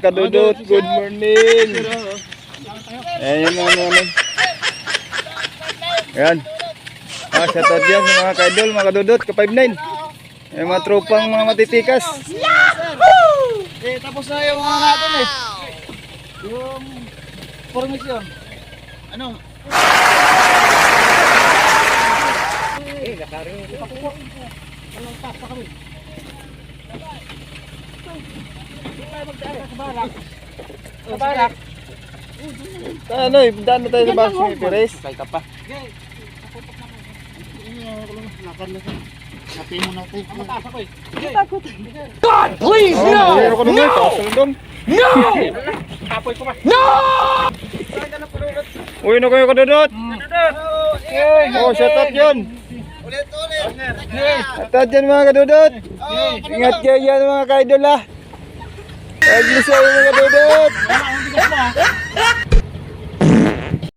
kadudot. Good morning. Ayan yung mga morning. Ayan. Shout out yan sa mga kaidol, mga kadudot, ka-59. Ayan mga tropang mga matitikas. Tapos na yung mga natin eh. Yung formasyon. Ano? Nakaring ito pa po. Anong tapa kami? Hindi tayo magdaan sa barak. Sa barak. Ano eh, daan na tayo sa baso ni Perez. Kay ka pa. Lakad na tayo. Hati mo natin. Mataas ako eh. God, please, Oh, no! mayroon ko nung ito. Saludong. No! Kapoy ko ba? No! Uy, no kayo kadudot. Oh, shout out yun. Ulit. Shout out yan mga kadudot. Ingat kayo yan mga kaidol ah. God bless kayo mga kadudot.